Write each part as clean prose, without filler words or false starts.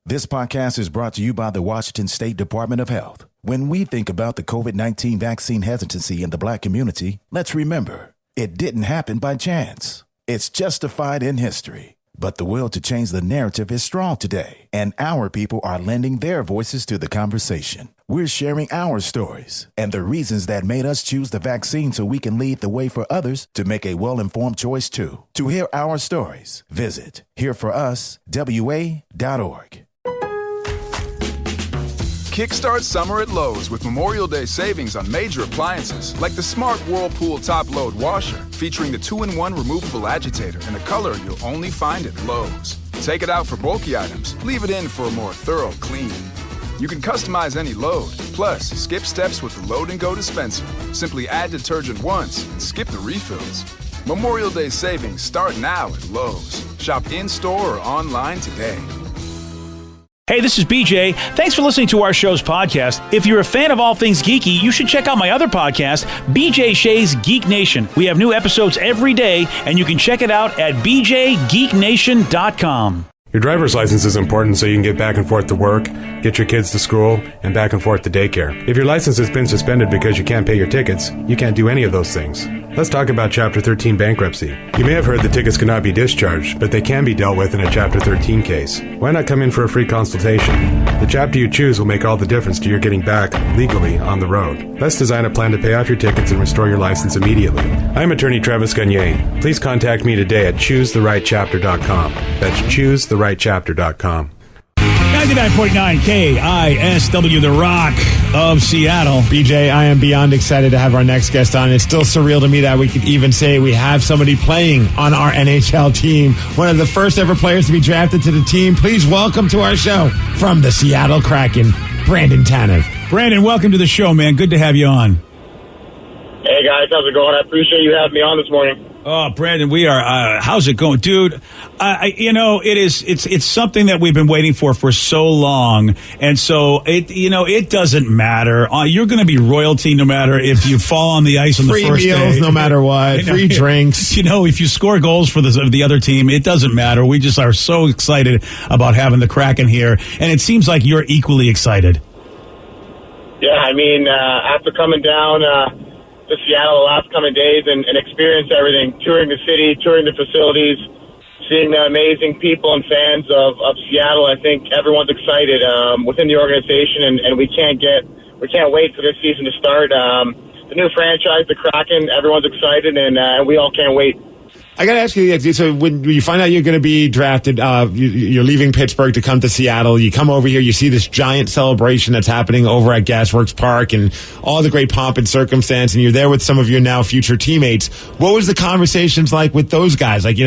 This podcast is brought to you by the Washington State Department of Health. When we think about the COVID-19 vaccine hesitancy in the Black community, let's remember, it didn't happen by chance. It's justified in history. But the will to change the narrative is strong today, and our people are lending their voices to the conversation. We're sharing our stories and the reasons that made us choose the vaccine so we can lead the way for others to make a well-informed choice too. To hear our stories, visit hereforuswa.org. Kickstart summer at Lowe's with Memorial Day savings on major appliances like the Smart Whirlpool Top Load Washer, featuring the 2-in-1 removable agitator in a color you'll only find at Lowe's. Take it out for bulky items, leave it in for a more thorough clean. You can customize any load, plus skip steps with the Load and Go dispenser. Simply add detergent once and skip the refills. Memorial Day savings start now at Lowe's. Shop in-store or online today. Hey, this is BJ. Thanks for listening to our show's podcast. If you're a fan of all things geeky, you should check out my other podcast, BJ Shea's Geek Nation. We have new episodes every day, and you can check it out at bjgeeknation.com. Your driver's license is important so you can get back and forth to work, get your kids to school, and back and forth to daycare. If your license has been suspended because you can't pay your tickets, you can't do any of those things. Let's talk about Chapter 13 bankruptcy. You may have heard the tickets cannot be discharged, but they can be dealt with in a Chapter 13 case. Why not come in for a free consultation? The chapter you choose will make all the difference to your getting back legally on the road. Let's design a plan to pay off your tickets and restore your license immediately. I'm attorney Travis Gagne. Please contact me today at choosetherightchapter.com. That's choosetherightchapter.com. 99.9 KISW, The Rock of Seattle. BJ, I am beyond excited to have our next guest on. It's still surreal to me that we could even say we have somebody playing on our NHL team. One of the first ever players to be drafted to the team. Please welcome to our show from the Seattle Kraken, Brandon Tanev. Brandon, welcome to the show, man. Good to have you on. Hey, guys. How's it going? I appreciate you having me on this morning. Oh, Brandon, we are. How's it going, dude? It's something that we've been waiting for so long, and so it doesn't matter. You're going to be royalty no matter if you fall on the ice on the first day. Free meals, no matter what. Free drinks. If you score goals for the other team, it doesn't matter. We just are so excited about having the Kraken here, and it seems like you're equally excited. Yeah, I mean, after coming down to Seattle the last coming days and experience everything, touring the city, touring the facilities, seeing the amazing people and fans of Seattle, I think everyone's excited within the organization, and we can't wait for this season to start. The new franchise, the Kraken, everyone's excited, and we all can't wait. I got to ask you, so when you find out you're going to be drafted, you're leaving Pittsburgh to come to Seattle, you come over here, you see this giant celebration that's happening over at Gasworks Park and all the great pomp and circumstance, and you're there with some of your now future teammates. What was the conversations like with those guys? Like,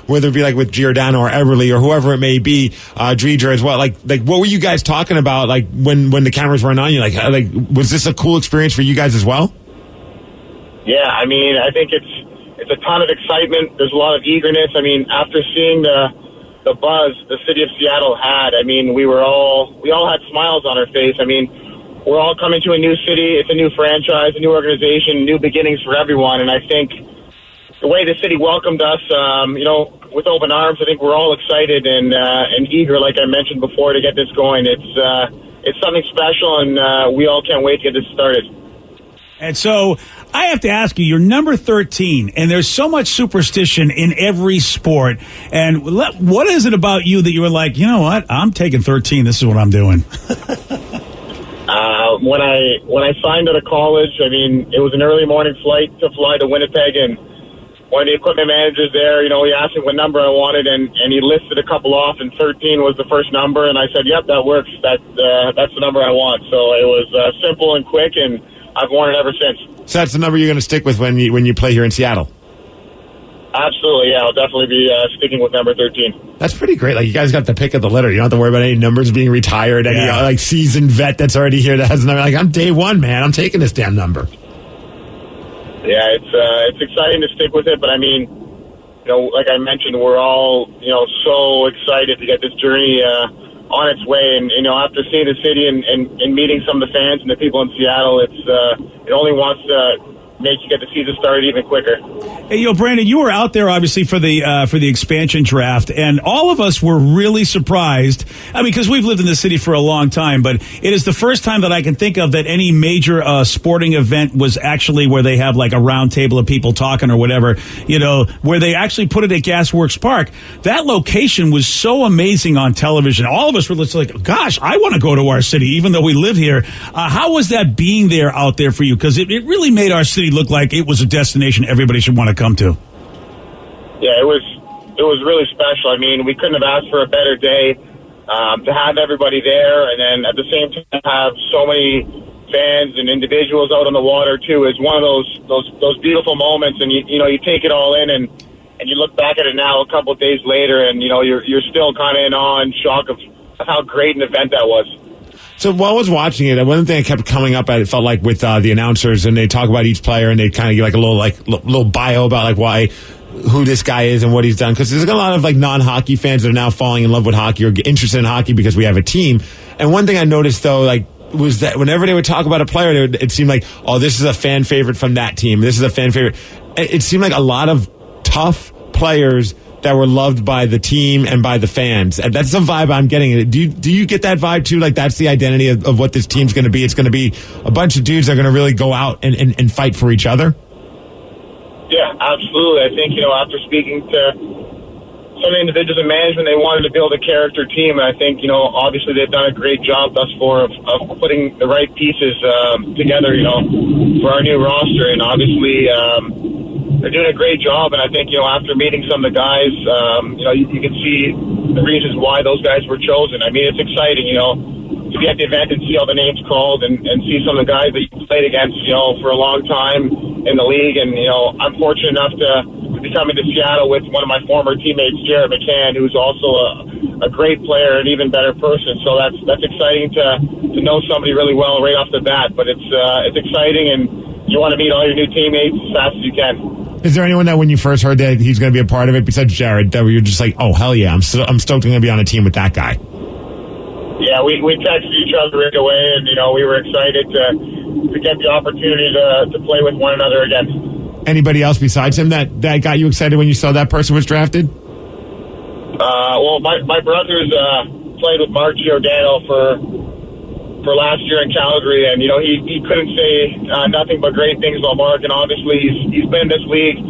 whether it be like with Giordano or Everly or whoever it may be, Driedger as well. Like what were you guys talking about, like, when the cameras weren't on you? Like, was this a cool experience for you guys as well? Yeah, I mean, I think it's a ton of excitement. There's a lot of eagerness. I mean, after seeing the buzz the city of Seattle had, I mean, we all had smiles on our face. I mean, we're all coming to a new city. It's a new franchise, a new organization, new beginnings for everyone. And I think the way the city welcomed us, with open arms, I think we're all excited and eager, like I mentioned before, to get this going. It's something special, and we all can't wait to get this started. And so I have to ask you, you're number 13, and there's so much superstition in every sport. And what is it about you that you were like, you know what, I'm taking 13. This is what I'm doing. When I signed out of college, I mean, it was an early morning flight to fly to Winnipeg, and one of the equipment managers there, he asked me what number I wanted, and he listed a couple off, and 13 was the first number, and I said, yep, that works. That's the number I want. So it was simple and quick, and I've worn it ever since. So that's the number you're going to stick with when you play here in Seattle? Absolutely, yeah. I'll definitely be sticking with number 13. That's pretty great. Like, you guys got the pick of the litter. You don't have to worry about any numbers being retired. Any seasoned vet that's already here that has a number. Like, I'm day one, man. I'm taking this damn number. Yeah, it's exciting to stick with it, but I mean, like I mentioned, we're all so excited to get this journey on its way, and after seeing the city and meeting some of the fans and the people in Seattle, it only wants to make you get the season started even quicker. Hey, Brandon, you were out there obviously for the expansion draft, and all of us were really surprised. I mean, because we've lived in the city for a long time, but it is the first time that I can think of that any major sporting event was actually where they have like a round table of people talking or whatever, where they actually put it at Gasworks Park. That location was so amazing on television. All of us were just like, gosh, I want to go to our city, even though we live here. How was that being there out there for you? Because it really made our city look like it was a destination everybody should want to come to. Yeah, it was really special. I mean, we couldn't have asked for a better day to have everybody there, and then at the same time have so many fans and individuals out on the water too. Is one of those beautiful moments, and you take it all in, and you look back at it now a couple of days later, and you're still kind of in awe and shock of how great an event that was. So while I was watching it, one thing that kept coming up, it felt like with the announcers, and they talk about each player, and they kind of give like a little bio about like who this guy is and what he's done. Because there's a lot of like non-hockey fans that are now falling in love with hockey or interested in hockey because we have a team. And one thing I noticed though, was that whenever they would talk about a player, it seemed like, oh, this is a fan favorite from that team. This is a fan favorite. It seemed like a lot of tough players that were loved by the team and by the fans. And that's the vibe I'm getting. Do you get that vibe too? Like that's the identity of what this team's going to be. It's going to be a bunch of dudes that are going to really go out and fight for each other. Yeah, absolutely. I think, after speaking to some individuals in management, they wanted to build a character team. And I think, obviously they've done a great job thus far of putting the right pieces together, for our new roster. And obviously, they're doing a great job, and I think, after meeting some of the guys, you can see the reasons why those guys were chosen. I mean, it's exciting, to be at the event and see all the names called and see some of the guys that you played against, for a long time in the league. And, I'm fortunate enough to be coming to Seattle with one of my former teammates, Jared McCann, who's also a great player and even better person. So that's exciting to know somebody really well right off the bat. But it's exciting, and you want to meet all your new teammates as fast as you can. Is there anyone that when you first heard that he's going to be a part of it, besides Jared, that you're just like, oh, hell yeah, I'm stoked I'm going to be on a team with that guy? Yeah, we texted each other right away, and, we were excited to get the opportunity to play with one another again. Anybody else besides him that got you excited when you saw that person was drafted? Well, my brothers played with Mark Giordano for last year in Calgary, and he couldn't say nothing but great things about Mark. And obviously he's been in this league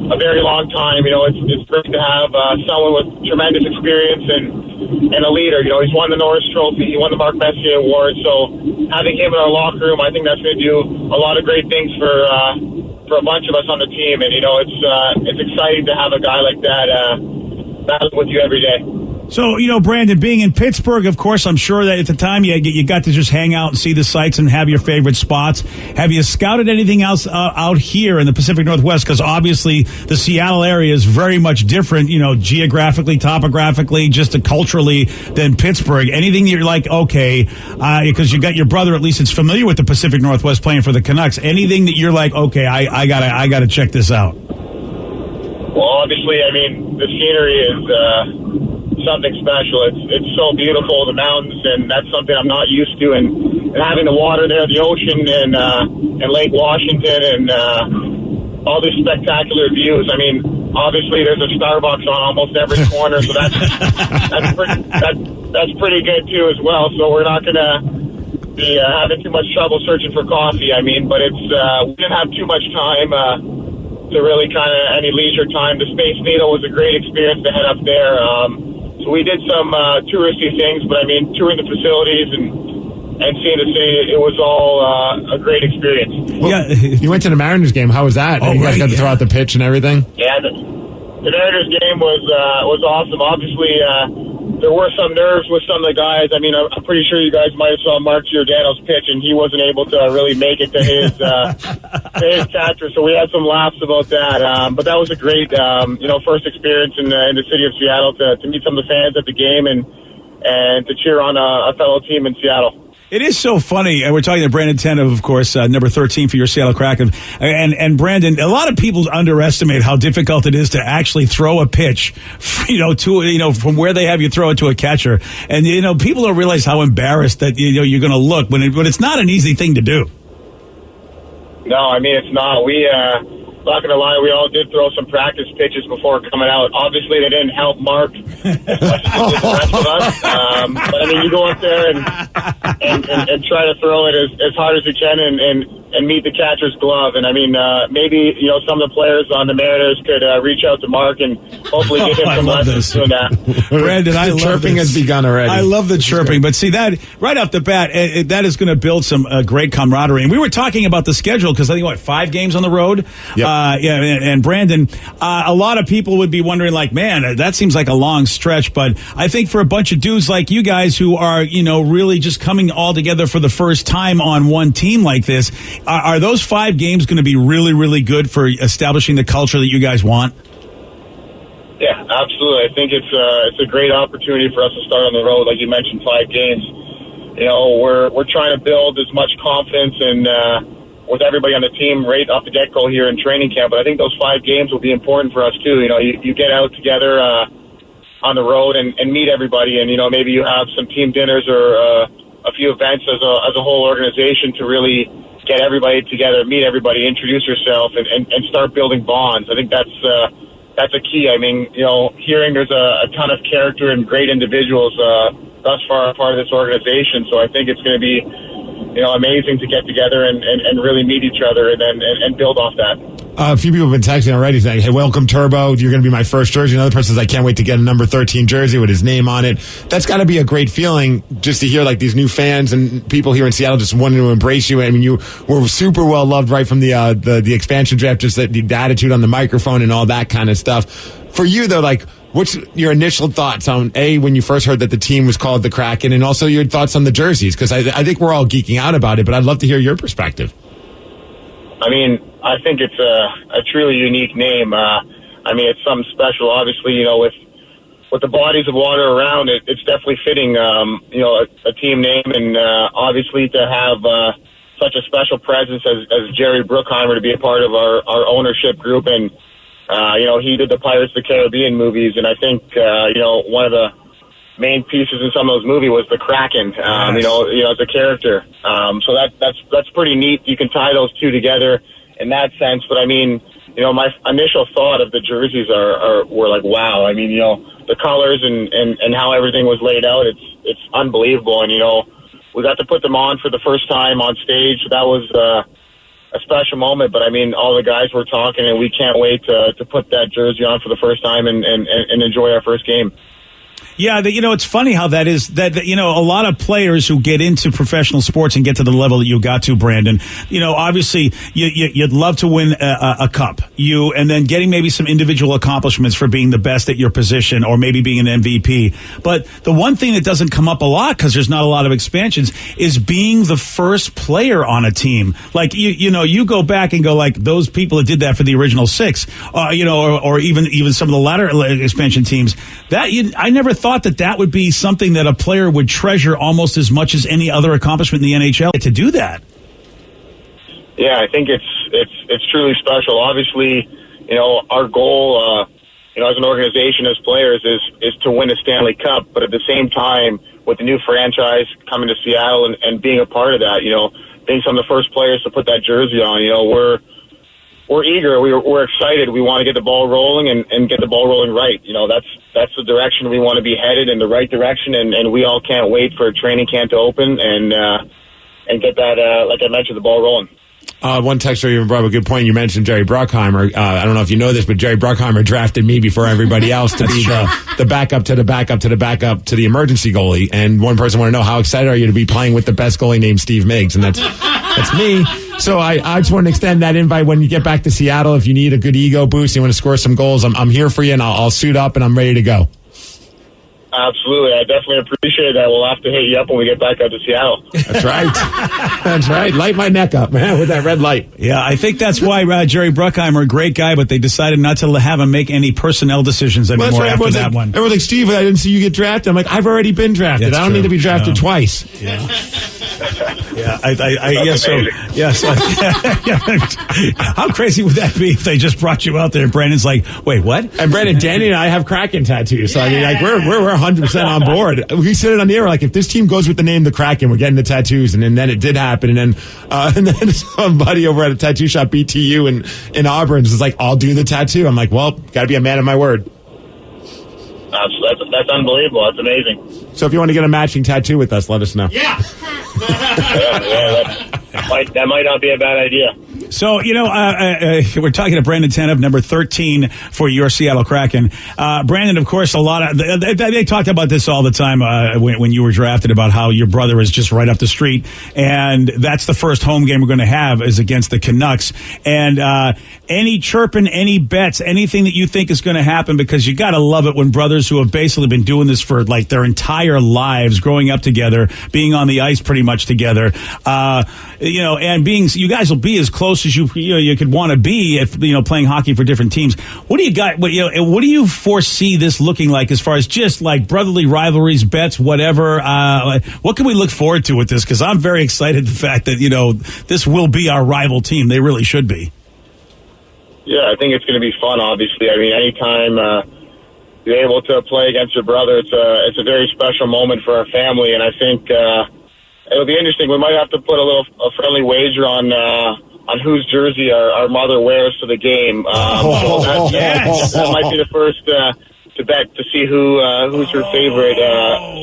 a very long time. It's great to have someone with tremendous experience and a leader. He's won the Norris Trophy, he won the Mark Messier Award. So having him in our locker room, I think that's going to do a lot of great things for a bunch of us on the team. And it's exciting to have a guy like that battle with you every day. So, Brandon, being in Pittsburgh, of course, I'm sure that at the time you got to just hang out and see the sights and have your favorite spots. Have you scouted anything else out here in the Pacific Northwest? Because obviously the Seattle area is very much different, geographically, topographically, just culturally than Pittsburgh. Anything you're like, okay, because you got your brother, at least it's familiar with the Pacific Northwest playing for the Canucks. Anything that you're like, okay, I gotta check this out. Well, obviously, I mean, the scenery is something special. It's so beautiful, the mountains, and that's something I'm not used to. And having the water there, the ocean, and Lake Washington, and all these spectacular views. I mean, obviously there's a Starbucks on almost every corner, so that's pretty good too as well. So we're not gonna be having too much trouble searching for coffee. I mean, but we didn't have too much time to really kind of any leisure time. The Space Needle was a great experience to head up there. So we did some touristy things, but I mean, touring the facilities and seeing the city, it was all a great experience. Well, yeah, you went to the Mariners game. How was that? Oh, you guys got to throw out the pitch and everything. Yeah, the Mariners game was awesome. Obviously, there were some nerves with some of the guys. I mean, I'm pretty sure you guys might have saw Mark Giordano's pitch, and he wasn't able to really make it to his catcher. So we had some laughs about that. But that was a great, first experience in the city of Seattle to meet some of the fans at the game and to cheer on a fellow team in Seattle. It is so funny. And we're talking to Brandon Tanev, of course, number 13 for your Seattle Kraken. And Brandon, a lot of people underestimate how difficult it is to actually throw a pitch, from where they have you throw it to a catcher. And, people don't realize how embarrassed that, you're going to look when it's not an easy thing to do. No, I mean, it's not. Not going to lie, we all did throw some practice pitches before coming out. Obviously, they didn't help Mark as much as the rest of us. But, I mean, you go up there and try to throw it as hard as you can and meet the catcher's glove. And, I mean, maybe, some of the players on the Mariners could reach out to Mark and hopefully give him some lessons doing that. Brandon, I love chirping this. has begun already. I love the chirping. But see, that right off the bat, that is going to build some great camaraderie. And we were talking about the schedule because I think, 5 games on the road? Yep. And Brandon, a lot of people would be wondering, like, man, that seems like a long stretch. But I think for a bunch of dudes like you guys who are, really just coming all together for the first time on one team like this, are those 5 games going to be really, really good for establishing the culture that you guys want? Yeah, absolutely. I think it's a great opportunity for us to start on the road. Like you mentioned, 5 games. We're trying to build as much confidence and with everybody on the team right off the get-go here in training camp. But I think those 5 games will be important for us, too. You get out together on the road and meet everybody, and, maybe you have some team dinners or a few events as a whole organization to really get everybody together, meet everybody, introduce yourself, and start building bonds. I think that's a key. I mean, hearing there's a ton of character and great individuals thus far a part of this organization, so I think it's going to be amazing to get together and really meet each other and build off that. A few people have been texting already saying, hey, welcome, Turbo. You're going to be my first jersey. Another person says, I can't wait to get a number 13 jersey with his name on it. That's got to be a great feeling just to hear like these new fans and people here in Seattle just wanting to embrace you. I mean, you were super well loved right from the expansion draft, just the attitude on the microphone and all that kind of stuff. For you, though, like, what's your initial thoughts on, when you first heard that the team was called the Kraken, and also your thoughts on the jerseys? Because I think we're all geeking out about it, but I'd love to hear your perspective. I mean, I think it's a truly unique name. It's something special. Obviously, with the bodies of water around it, it's definitely fitting, a team name. And obviously to have such a special presence as Jerry Bruckheimer to be a part of our ownership group. And he did the Pirates of the Caribbean movies, and I think, one of the main pieces in some of those movies was the Kraken, as a character. So that's pretty neat. You can tie those two together in that sense. But I mean, my initial thought of the jerseys were like, wow. I mean, the colors and how everything was laid out, it's unbelievable. And, we got to put them on for the first time on stage. So that was, a special moment, but I mean, all the guys were talking, and we can't wait to put that jersey on for the first time and enjoy our first game. Yeah, it's funny how that is. That a lot of players who get into professional sports and get to the level that you got to, Brandon. Obviously, you'd love to win a cup. And then getting maybe some individual accomplishments for being the best at your position, or maybe being an MVP. But the one thing that doesn't come up a lot, because there's not a lot of expansions, is being the first player on a team. Like you go back and go like those people that did that for the original 6, or even some of the latter expansion teams. I never thought that would be something that a player would treasure almost as much as any other accomplishment in the NHL to do that. Yeah, I think it's truly special. Obviously, our goal, as an organization, as players, is to win a Stanley Cup. But at the same time, with the new franchise coming to Seattle and being a part of that, being some of the first players to put that jersey on, we're eager. We're excited. We want to get the ball rolling and get the ball rolling right. That's the direction we want to be headed, in the right direction. And we all can't wait for training camp to open and get that, like I mentioned, the ball rolling. One texter even brought up a good point. You mentioned Jerry Bruckheimer. I don't know if you know this, but Jerry Bruckheimer drafted me before everybody else to be the backup to the backup to the backup to the emergency goalie. And one person wanted to know, how excited are you to be playing with the best goalie named Steve Miggs? And that's me. So I just want to extend that invite when you get back to Seattle. If you need a good ego boost, you want to score some goals, I'm here for you, and I'll suit up and I'm ready to go. Absolutely. I definitely appreciate that. We'll have to hit you up when we get back out to Seattle. That's right. That's right. Light my neck up, man, with that red light. Yeah, I think that's why Jerry Bruckheimer, a great guy, but they decided not to have him make any personnel decisions anymore after that one. Everyone's like, Steve, I didn't see you get drafted. I'm like, I've already been drafted. I don't need to be drafted twice. Yeah. How crazy would that be if they just brought you out there and Brandon's like, wait, what? And Brandon, Danny and I have Kraken tattoos. So I mean, like, we're 100% on board. We said it on the air, like, if this team goes with the name the Kraken, we're getting the tattoos. And then it did happen. And then somebody over at a tattoo shop, BTU in Auburn, is like, I'll do the tattoo. I'm like, well, got to be a man of my word. That's unbelievable. That's amazing. So if you want to get a matching tattoo with us, let us know. Yeah. That might not be a bad idea. So, we're talking to Brandon Tanev, number 13 for your Seattle Kraken. Brandon, of course, they talked about this all the time when you were drafted, about how your brother is just right up the street. And that's the first home game we're going to have is against the Canucks. And any chirping, any bets, anything that you think is going to happen, because you got to love it when brothers who have basically been doing this for like their entire lives, growing up together, being on the ice pretty much together, and you guys will be as close as you could want to be if playing hockey for different teams. What do you got? What do you foresee this looking like as far as just like brotherly rivalries, bets, whatever? What can we look forward to with this? Because I'm very excited the fact that this will be our rival team. They really should be. Yeah, I think it's going to be fun. Obviously, I mean, anytime you're able to play against your brother, it's a very special moment for our family, and I think it'll be interesting. We might have to put a friendly wager on whose jersey our mother wears to the game. That might be the first to bet to see who's her favorite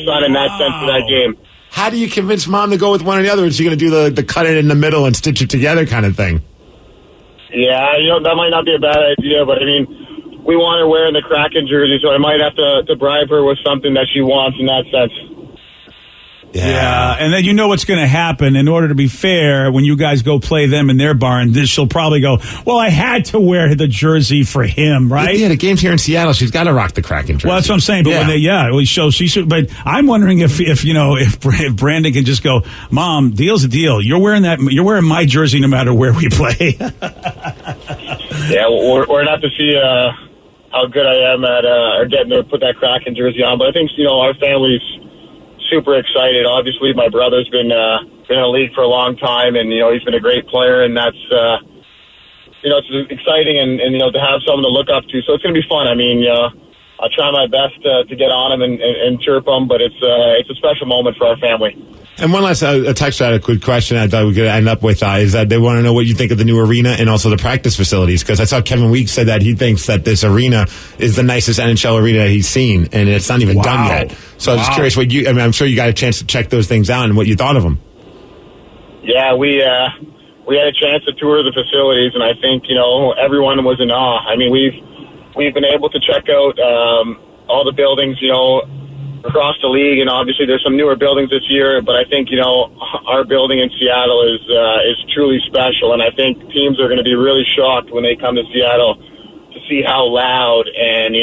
son in that sense for that game. How do you convince mom to go with one or the other? Is she going to do the cut it in the middle and stitch it together kind of thing? Yeah, that might not be a bad idea, but I mean, we want her wearing the Kraken jersey, so I might have to bribe her with something that she wants in that sense. Yeah, and then what's going to happen. In order to be fair, when you guys go play them in their barn, she'll probably go, well, I had to wear the jersey for him, right? Yeah, the game's here in Seattle. She's got to rock the Kraken jersey. Well, that's what I'm saying. But she should. But I'm wondering if Brandon can just go, Mom, deal's a deal. You're wearing my jersey no matter where we play. Yeah, we're going to have to see how good I am at getting to put that Kraken jersey on. But I think, our family's super excited. Obviously, my brother's been in the league for a long time, and he's been a great player, and that's it's exciting, and to have someone to look up to. So it's going to be fun. I mean, I'll try my best to get on him and chirp him, but it's a special moment for our family. And one last text out, a quick question I thought we could end up with is that they want to know what you think of the new arena and also the practice facilities, because I saw Kevin Weeks said that he thinks that this arena is the nicest NHL arena he's seen, and it's not even done yet. So I was just curious I'm sure you got a chance to check those things out and what you thought of them. Yeah, we had a chance to tour the facilities, and I think everyone was in awe. I mean, we've been able to check out all the buildings, across the league, and obviously there's some newer buildings this year, but I think our building in Seattle is truly special, and I think teams are going to be really shocked when they come to Seattle to see how loud and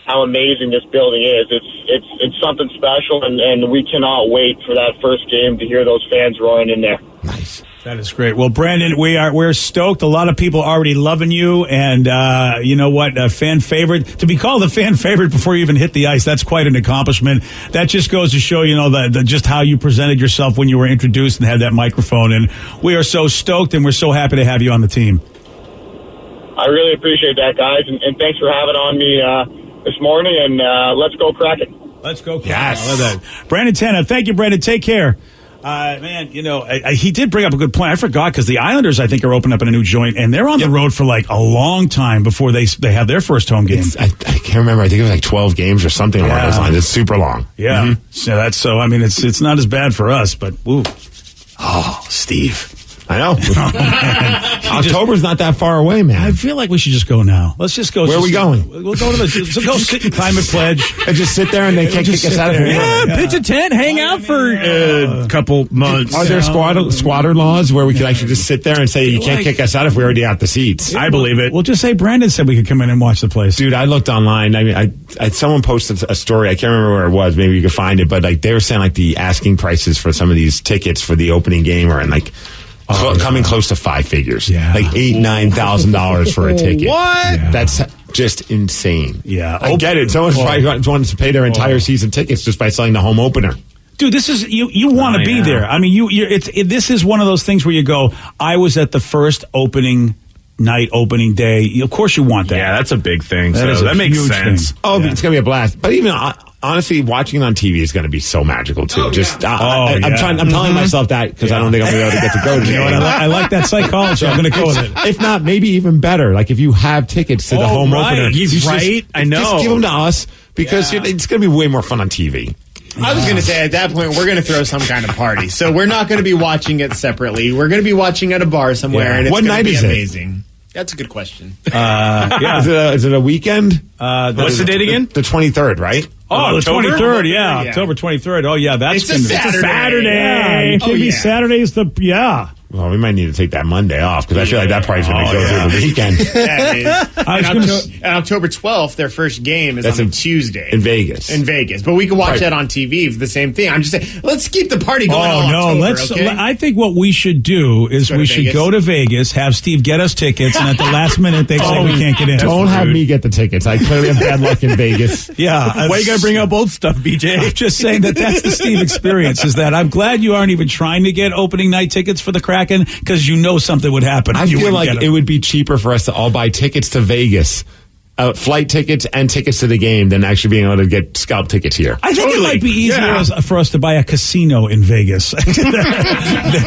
how amazing this building is. It's something special, and we cannot wait for that first game to hear those fans roaring in there. Nice. That is great. Well, Brandon, we're stoked. A lot of people already loving you, and you know what? A fan favorite. To be called a fan favorite before you even hit the ice, that's quite an accomplishment. That just goes to show, just how you presented yourself when you were introduced and had that microphone. And we are so stoked, and we're so happy to have you on the team. I really appreciate that, guys, and thanks for having on me this morning. And let's go Kraken. Let's go Kraken. Yes. I love that. Brandon Tanev, thank you, Brandon. Take care. Man, he did bring up a good point. I forgot, because the Islanders, I think, are opening up in a new joint, and they're on the road for like a long time before they have their first home game. I can't remember. I think it was like 12 games or something along those lines. It's super long. Yeah. Mm-hmm. It's not as bad for us, but ooh. Oh, Steve. I know. October's not that far away, man. I feel like we should just go now. Let's just go. Where are we going? We'll go to go sit in Climate Pledge. And just sit there and they can't kick us out of here. Yeah, pitch a tent, hang out for a couple months. Are there squatter laws where we could actually just sit there and say you can't kick us out if we already have the seats? I believe it. We'll just say Brandon said we could come in and watch the place. Dude, I looked online. I mean, someone posted a story. I can't remember where it was. Maybe you could find it. But like they were saying like the asking prices for some of these tickets for the opening game are in like coming close to 5 figures. Yeah. Like $8,000-$9,000 for a ticket. What? Yeah. That's just insane. Yeah. I get it. Someone's probably wanting to pay their entire season tickets just by selling the home opener. Dude, this is you want to be there. I mean, this is one of those things where you go, I was at the first opening day. Of course you want that. Yeah, that's a big thing. That That makes sense. Oh, it's going to be a blast. But even honestly, watching it on TV is going to be so magical too. yeah. I'm telling myself that because I don't think I'm going to be able to get to go to. You know what? I like that psychology. I'm going to go with it. If not, maybe even better. Like if you have tickets to the home opener, I know. Just give them to us because it's going to be way more fun on TV. I was going to say, at that point, we're going to throw some kind of party. So we're not going to be watching it separately. We're going to be watching at a bar somewhere, and it's What going night to be is it? amazing. That's a good question. Is it a weekend? What's the date again? The 23rd, right? Oh, the October? 23rd, Yeah. October 23rd. Oh, yeah, that's It's a Saturday. Yeah, Oh, yeah. Saturday's Well, we might need to take that Monday off because I feel like that party's going to go through the weekend. Yeah, it is. I was And gonna on October 12th, their first game is That's on a in- Tuesday. in Vegas. In Vegas. But we could watch Right. that on TV for the same thing. I'm just saying, let's keep the party going all October, okay? I think what we should do is Go to we should Vegas. go to Vegas, have Steve get us tickets, and at the last minute they say we can't get in. Don't have me get the tickets. I clearly have bad luck in Vegas. Yeah. Why you got to bring up old stuff, BJ? I'm just saying that's the Steve experience, is that I'm glad you aren't even trying to get opening night tickets for the Kraken because you know something would happen. I You feel wouldn't like get 'em. it would be cheaper for us to all buy tickets to Vegas, flight tickets and tickets to the game than actually being able to get scalp tickets here. I think it might be easier for us to buy a casino in Vegas than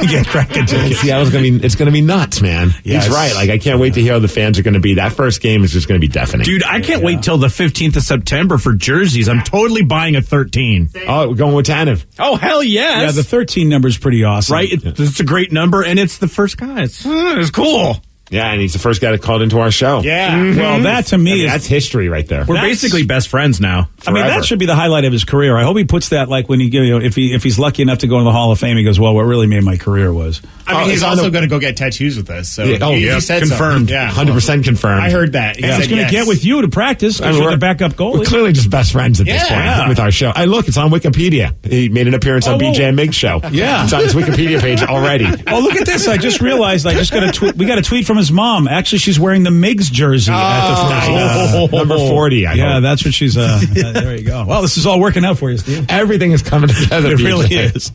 get Kraken tickets. Seattle's it's going to be nuts, man. Yes. He's right. Like, I can't wait to hear how the fans are going to be. That first game is just going to be deafening. Dude, I can't wait till the 15th of September for jerseys. I'm totally buying a 13. Oh, we're going with Tanev. Oh, hell yes. Yeah, the 13 number is pretty awesome. Right? It's a great number, and it's the first guy. It's cool. Yeah, and he's the first guy that called into our show. Yeah. Well, that to me is That's history right there. We're That's- basically best friends now. I mean, that should be the highlight of his career. I hope he puts that, like, when if he's lucky enough to go into the Hall of Fame, he goes, well, what really made my career was. I mean, he's it's on also the- going to go get tattoos with us. So Yeah, he said confirmed. So. Yeah. 100% confirmed. I heard that. He He's said going to yes. get with you to practice because you're the backup We're goalie. clearly just best friends at this Yeah. point with our show. Hey, look, it's on Wikipedia. He made an appearance on Oh, BJ and Mig's show. Yeah. It's on his Wikipedia page already. Oh, look at this. I just realized I just got a tweet. We got a tweet from his mom. Actually, she's wearing the Miggs jersey at the first. Number 40, I Yeah, hope. that's what she's. There you go. Well, this is all working out for you, Steve. Everything is coming together. It really BJ. is.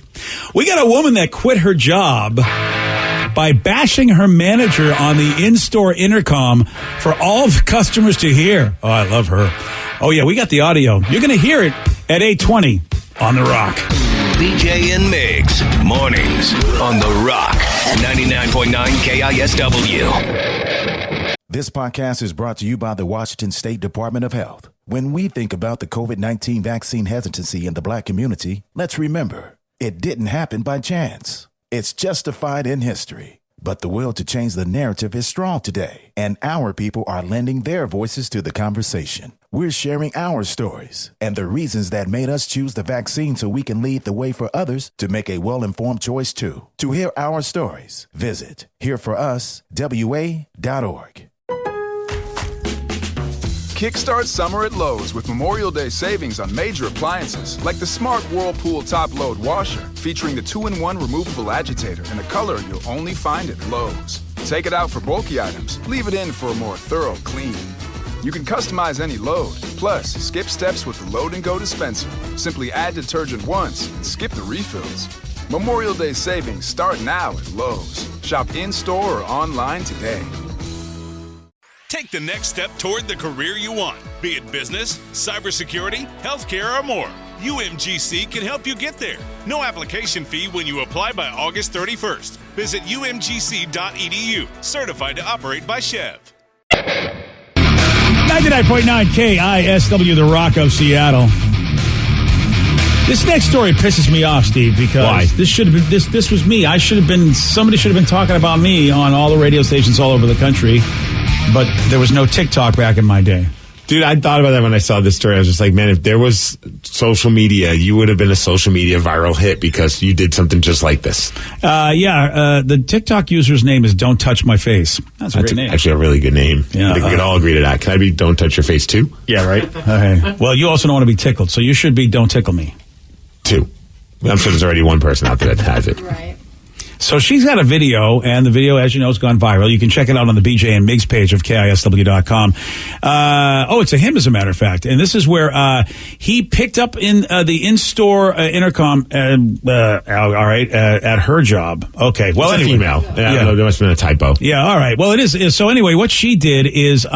We got a woman that quit her job by bashing her manager on the in-store intercom for all the customers to hear. Oh, I love her. Oh, yeah, we got the audio. You're going to hear it at 8:20 on The Rock. BJ and Migs, mornings on The Rock, 99.9 KISW. This podcast is brought to you by the Washington State Department of Health. When we think about the COVID-19 vaccine hesitancy in the Black community, let's remember, it didn't happen by chance. It's justified in history. But the will to change the narrative is strong today, and our people are lending their voices to the conversation. We're sharing our stories and the reasons that made us choose the vaccine so we can lead the way for others to make a well-informed choice too. To hear our stories, visit hereforuswa.org. Kickstart summer at Lowe's with Memorial Day savings on major appliances like the smart Whirlpool top-load washer featuring the 2-in-1 removable agitator in a color you'll only find at Lowe's. Take it out for bulky items, leave it in for a more thorough clean. You can customize any load, plus skip steps with the Load and Go dispenser. Simply add detergent once and skip the refills. Memorial Day savings start now at Lowe's. Shop in-store or online today. Take the next step toward the career you want, be it business, cybersecurity, healthcare, or more. UMGC can help you get there. No application fee when you apply by August 31st. Visit umgc.edu, certified to operate by Chev. 99.9 KISW, The Rock of Seattle. This next story pisses me off, Steve, because Why? this should have been this was me. Somebody should have been talking about me on all the radio stations all over the country, but there was no TikTok back in my day. Dude, I thought about that when I saw this story. I was just like, man, if there was social media, you would have been a social media viral hit because you did something just like this. The TikTok user's name is Don't Touch My Face. That's a great name. Actually a really good name. Yeah, I think we could all agree to that. Can I be Don't Touch Your Face too? Yeah, right? Okay. Well, you also don't want to be tickled, so you should be Don't Tickle Me. 2. I'm sure there's already one person out there that has it. Right. So she's got a video, and the video, as you know, has gone viral. You can check it out on the BJ and Migs page of KISW.com. It's a him, as a matter of fact. And this is where he picked up in the in-store intercom at her job. Okay. Well, it's anyway. a female. Yeah, there must have been a typo. Yeah, all right. Well, it is. So anyway, what she did is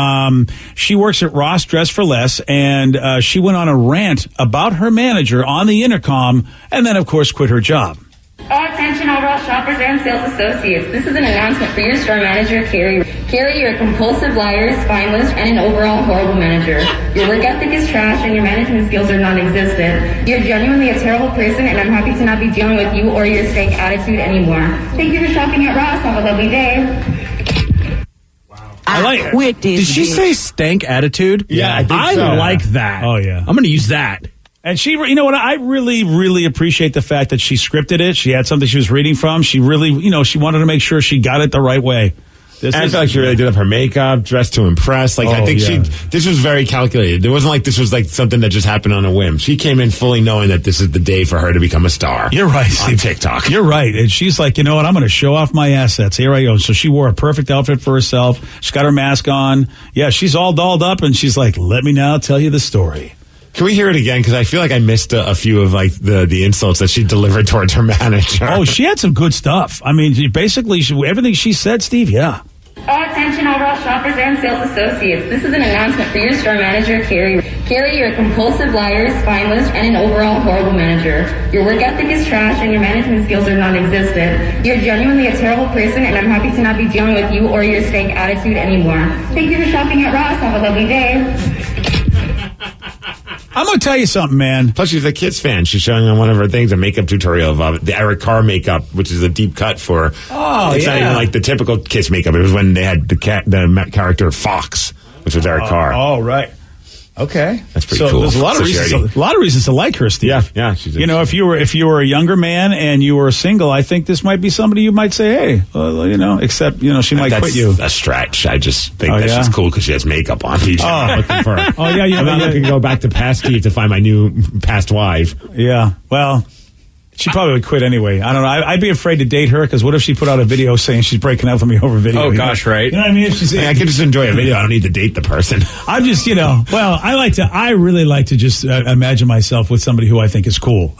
she works at Ross Dress for Less, and she went on a rant about her manager on the intercom, and then, of course, quit her job. Attention all Ross shoppers and sales associates. This is an announcement for your store manager, Carrie. Carrie, you're a compulsive liar, spineless, and an overall horrible manager. Your work ethic is trash and your management skills are non-existent. You're genuinely a terrible person, and I'm happy to not be dealing with you or your stank attitude anymore. Thank you for shopping at Ross. Have a lovely day. I like it. Did she say stank attitude? Yeah, I think so. I like that. Oh, yeah. I'm going to use that. And she, you know what, I really, really appreciate the fact that she scripted it. She had something she was reading from. She really, she wanted to make sure she got it the right way. I feel like she really did up her makeup, dressed to impress. I think this was very calculated. It wasn't like this was like something that just happened on a whim. She came in fully knowing that this is the day for her to become a star. You're right, on TikTok. You're right. And she's like, you know what, I'm going to show off my assets. Here I go. So she wore a perfect outfit for herself. She's got her mask on. Yeah, she's all dolled up, and she's like, let me now tell you the story. Can we hear it again? Because I feel like I missed a few of like the insults that she delivered towards her manager. Oh, she had some good stuff. I mean, everything she said, Steve, yeah. Attention all Ross shoppers and sales associates. This is an announcement for your store manager, Carrie. Carrie, you're a compulsive liar, spineless, and an overall horrible manager. Your work ethic is trash and your management skills are non-existent. You're genuinely a terrible person, and I'm happy to not be dealing with you or your stank attitude anymore. Thank you for shopping at Ross. Have a lovely day. I'm going to tell you something, man. Plus, she's a Kiss fan. She's showing on one of her things a makeup tutorial of the Eric Carr makeup, which is a deep cut for. It's not even like the typical Kiss makeup. It was when they had the character Fox, which was Eric Carr. Oh, right. Okay, that's pretty cool. There's a lot of reasons to like her, Steve. Yeah. She's if you were a younger man and you were single, I think this might be somebody you might say, hey, except she might quit you. A stretch. I just think she's cool because she has makeup on. I'm looking for. I'm not looking to go back to past Steve to find my new past wife. Yeah. Well. She probably would quit anyway. I don't know. I'd be afraid to date her because what if she put out a video saying she's breaking up with me over video? Oh, gosh, right. You know what I mean? I can just enjoy a video. I don't need to date the person. I'm just, I really like to just imagine myself with somebody who I think is cool.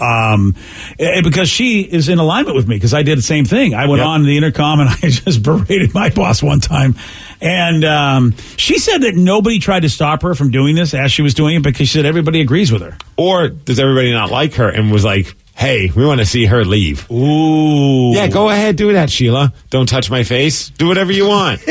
Because she is in alignment with me because I did the same thing. I went on the intercom and I just berated my boss one time. And she said that nobody tried to stop her from doing this as she was doing it because she said everybody agrees with her. Or does everybody not like her and was like, hey, we want to see her leave. Ooh. Yeah, go ahead, do that, Sheila. Don't touch my face. Do whatever you want.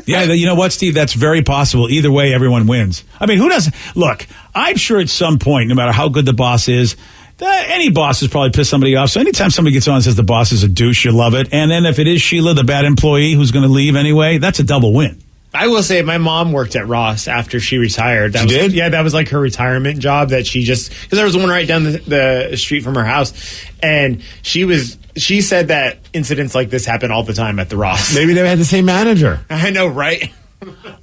Yeah, you know what, Steve? That's very possible. Either way, everyone wins. I mean, who doesn't? Look, I'm sure at some point, no matter how good the boss is, any boss has probably pissed somebody off. So anytime somebody gets on and says the boss is a douche, you love it. And then if it is Sheila, the bad employee who's going to leave anyway, that's a double win. I will say my mom worked at Ross after she retired. She did? Yeah, that was like her retirement job that she just... Because there was one right down the street from her house. And she said that incidents like this happen all the time at the Ross. Maybe they had the same manager. I know, right?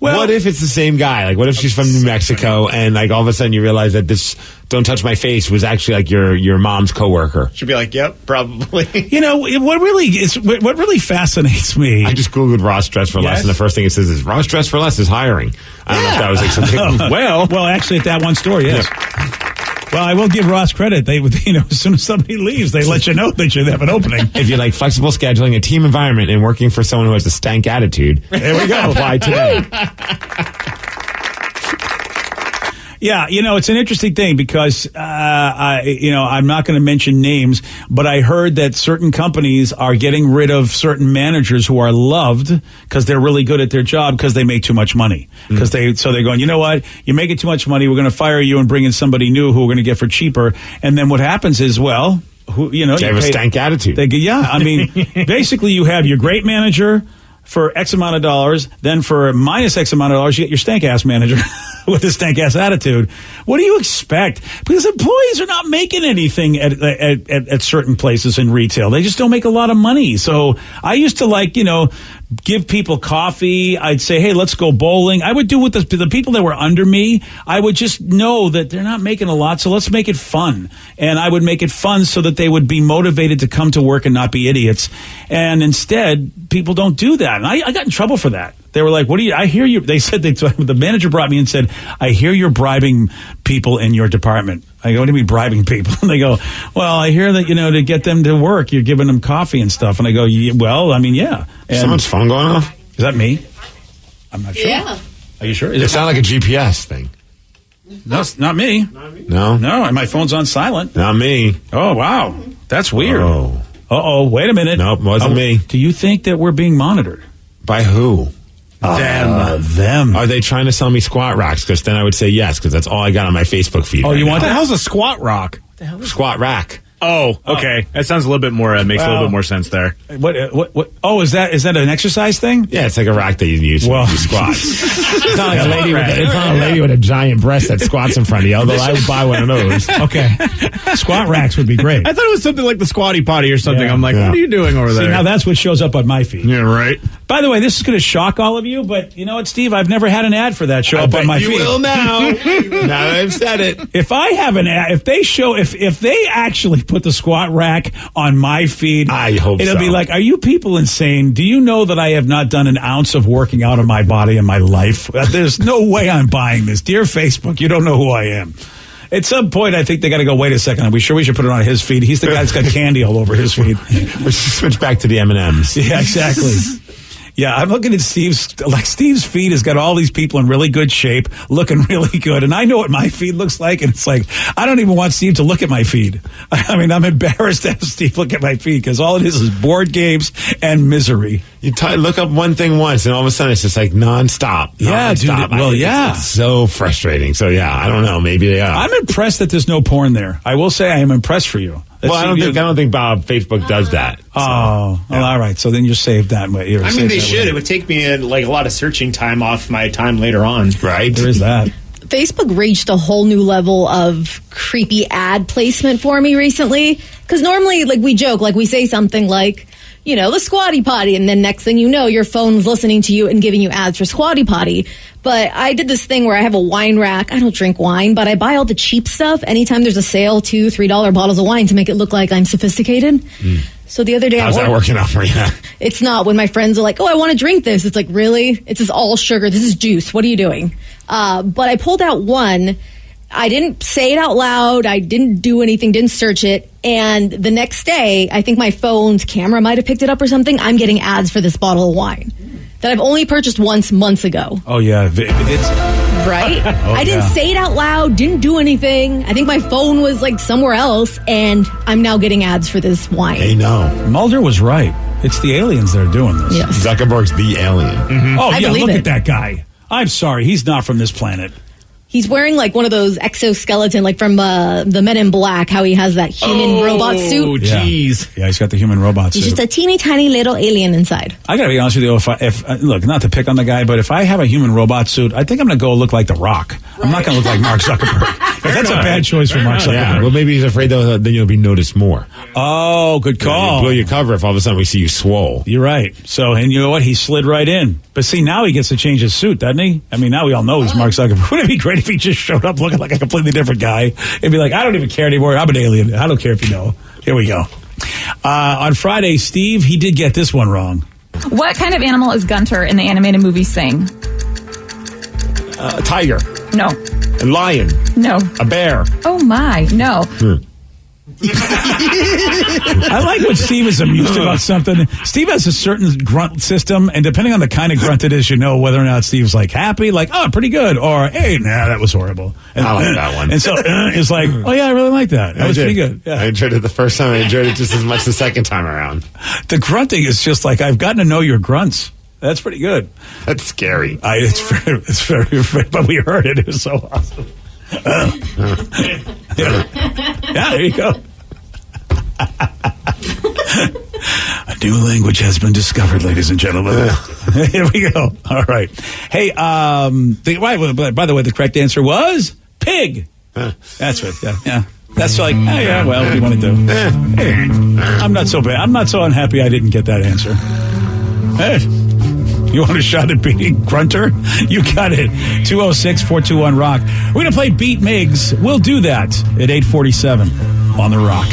Well, what if it's the same guy? Like, what if she's from New Mexico and, like, all of a sudden you realize that this "Don't Touch My Face" was actually like your mom's coworker? She'd be like, "Yep, probably." What really fascinates me. I just googled Ross Dress for Less, and the first thing it says is Ross Dress for Less is hiring. I don't know if that was like something. well, actually, at that one store, yes. Well, I will give Ross credit. They, as soon as somebody leaves, they let you know that you have an opening. If you like flexible scheduling, a team environment, and working for someone who has a stank attitude, there we go. Apply today. Yeah, it's an interesting thing because, I'm not going to mention names, but I heard that certain companies are getting rid of certain managers who are loved because they're really good at their job because they make too much money. Because they're going, you know what, you're making too much money, we're going to fire you and bring in somebody new who we're going to get for cheaper. And then what happens is, they have a stank attitude. Basically you have your great manager for X amount of dollars, then for minus X amount of dollars, you get your stank ass manager. with a stank-ass attitude. What do you expect? Because employees are not making anything at certain places in retail. They just don't make a lot of money. So I used to give people coffee. I'd say, hey, let's go bowling. I would do with the people that were under me. I would just know that they're not making a lot, so let's make it fun. And I would make it fun so that they would be motivated to come to work and not be idiots. And instead, people don't do that. And I got in trouble for that. They were like, I hear you. They said, the manager brought me and said, I hear you're bribing people in your department. I go, what do you mean bribing people? And they go, well, I hear that, to get them to work, you're giving them coffee and stuff. And I go, yeah. And someone's phone going off? Is that me? I'm not sure. Yeah. Are you sure? It sounded like a GPS thing. No, it's not me. No? No, and my phone's on silent. Not me. Oh, wow. That's weird. Oh. Uh-oh, wait a minute. Nope, wasn't me. Do you think that we're being monitored? By who? Them. Are they trying to sell me squat racks? Because then I would say yes, because that's all I got on my Facebook feed. Oh, you want What the that? hell's a squat rock? Squat rack. Oh, okay. That sounds a little bit more, makes a little bit more sense there. What? Oh, is that an exercise thing? Yeah, it's like a rack that you use when you squat. It's not like It's not a lady with a giant breast that squats in front of you, although I would buy one of those. Okay. Squat racks would be great. I thought it was something like the squatty potty or something. Yeah. I'm like, what are you doing over there? See, now that's what shows up on my feed. Yeah, right. By the way, this is going to shock all of you, but you know what, Steve? I've never had an ad for that show up on my feed. You will now. Now that I've said it. If I have an ad, if they actually put the squat rack on my feed, I hope it'll so. be like, are you people insane? Do you know that I have not done an ounce of working out in my body in my life? There's no way I'm buying this. Dear Facebook, you don't know who I am. At some point, I think they got to go, wait a second, are we sure we should put it on his feed? He's the guy that's got candy all over his feed. We should switch back to the M&Ms. Yeah, exactly. Yeah, I'm looking at Steve's feed has got all these people in really good shape, looking really good. And I know what my feed looks like. And it's like, I don't even want Steve to look at my feed. I mean, I'm embarrassed to have Steve look at my feed because all it is board games and misery. You look up one thing once and all of a sudden it's just like nonstop. Yeah, dude. Well, yeah. It's so frustrating. So yeah, I don't know. Maybe they are. I'm impressed that there's no porn there. I will say I am impressed for you. Well, I don't think Facebook does that. So. Oh, well, all right. So then you're saved that way. I mean, they should. It would take me a lot of searching time off my time later on. Right. There is that. Facebook reached a whole new level of creepy ad placement for me recently. Because normally, we joke, we say something like, the squatty potty, and then next thing you know, your phone's listening to you and giving you ads for squatty potty. But I did this thing where I have a wine rack. I don't drink wine, but I buy all the cheap stuff anytime there's a sale, $2, $3 bottles of wine to make it look like I'm sophisticated. So the other day, how's that working out for you? It's not. When my friends are like, "Oh, I want to drink this," it's like, really? It's just all sugar. This is juice. What are you doing? But I pulled out one. I didn't say it out loud. I didn't do anything, didn't search it. And the next day, I think my phone's camera might have picked it up or something. I'm getting ads for this bottle of wine that I've only purchased once months ago. Oh, yeah. It's right? I didn't say it out loud, didn't do anything. I think my phone was somewhere else, and I'm now getting ads for this wine. Hey, no. Mulder was right. It's the aliens that are doing this. Yes. Zuckerberg's the alien. Mm-hmm. Oh, I yeah, believe look it. at that guy. I'm sorry. He's not from this planet. He's wearing one of those exoskeleton, from the Men in Black, how he has that human robot suit. Oh, jeez. Yeah, he's got the human robot He's suit. just a teeny tiny little alien inside. I gotta be honest with you, if look, not to pick on the guy, but if I have a human robot suit, I think I'm gonna go look like The Rock. I'm not gonna look like Mark Zuckerberg. That's a bad choice for Mark Zuckerberg. Yeah, well, maybe he's afraid then you'll be noticed more. Oh, good call. You blow your cover if all of a sudden we see you swole. You're right. So, and you know what? He slid right in. But see, now he gets to change his suit, doesn't he? I mean, now we all know he's Mark Zuckerberg. Wouldn't it be great if he just showed up looking like a completely different guy? He'd be like, I don't even care anymore. I'm an alien. I don't care if you know. Here we go. On Friday, Steve, he did get this one wrong. What kind of animal is Gunter in the animated movie Sing? A tiger. No. A lion. No. A bear. Oh my, no. I like when Steve is amused about something. Steve has a certain grunt system, and depending on the kind of grunt it is, you know whether or not Steve's happy, oh, pretty good, or hey, nah, that was horrible. And, I like that one. And so it's like, oh yeah, I really like that. That was pretty good. Yeah. I enjoyed it the first time. I enjoyed it just as much the second time around. The grunting is just I've gotten to know your grunts. That's pretty good. That's scary. It's very, but we heard it. It was so awesome. Yeah, there you go. A new language has been discovered, ladies and gentlemen. Here we go. All right. Hey, by the way, the correct answer was pig. That's right. Yeah. That's like, well, what do you want to do? Hey, I'm not so bad. I'm not so unhappy I didn't get that answer. Hey, you want a shot at beating Grunter? You got it. 206-421-ROCK. We're going to play Beat Miggs. We'll do that at 8:47 on The Rock.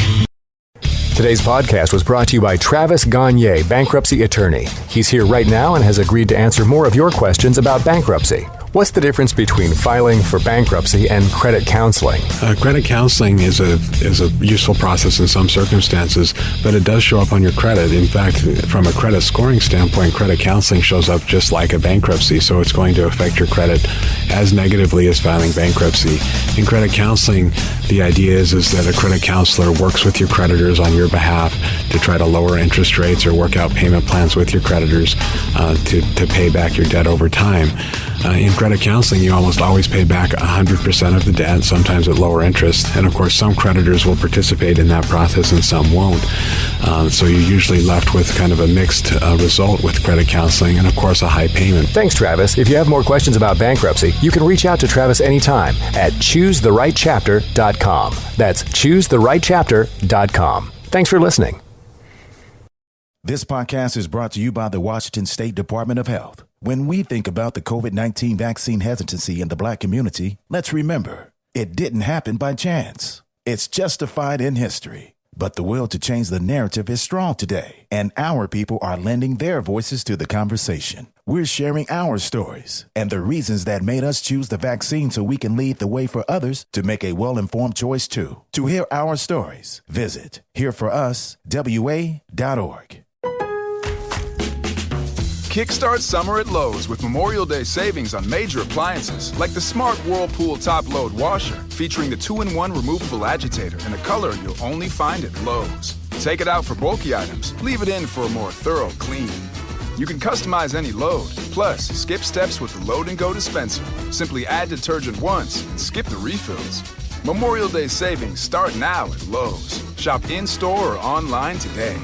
Today's podcast was brought to you by Travis Gagne, bankruptcy attorney. He's here right now and has agreed to answer more of your questions about bankruptcy. What's the difference between filing for bankruptcy and credit counseling? Credit counseling is a useful process in some circumstances, but it does show up on your credit. In fact, from a credit scoring standpoint, credit counseling shows up just like a bankruptcy, so it's going to affect your credit as negatively as filing bankruptcy. In credit counseling, the idea is that a credit counselor works with your creditors on your behalf to try to lower interest rates or work out payment plans with your creditors to pay back your debt over time. In credit counseling, you almost always pay back 100% of the debt, sometimes at lower interest. And of course, some creditors will participate in that process and some won't. So you're usually left with kind of a mixed result with credit counseling and, of course, a high payment. Thanks, Travis. If you have more questions about bankruptcy, you can reach out to Travis anytime at ChooseTheRightChapter.com. That's ChooseTheRightChapter.com. Thanks for listening. This podcast is brought to you by the Washington State Department of Health. When we think about the COVID-19 vaccine hesitancy in the Black community, let's remember, it didn't happen by chance. It's justified in history. But the will to change the narrative is strong today, and our people are lending their voices to the conversation. We're sharing our stories and the reasons that made us choose the vaccine so we can lead the way for others to make a well-informed choice too. To hear our stories, visit hereforuswa.org. Kickstart summer at Lowe's with Memorial Day savings on major appliances like the smart Whirlpool top-load washer featuring the 2-in-1 removable agitator in a color you'll only find at Lowe's. Take it out for bulky items, leave it in for a more thorough clean. You can customize any load, plus skip steps with the Load and Go dispenser. Simply add detergent once and skip the refills. Memorial Day savings start now at Lowe's. Shop in-store or online today.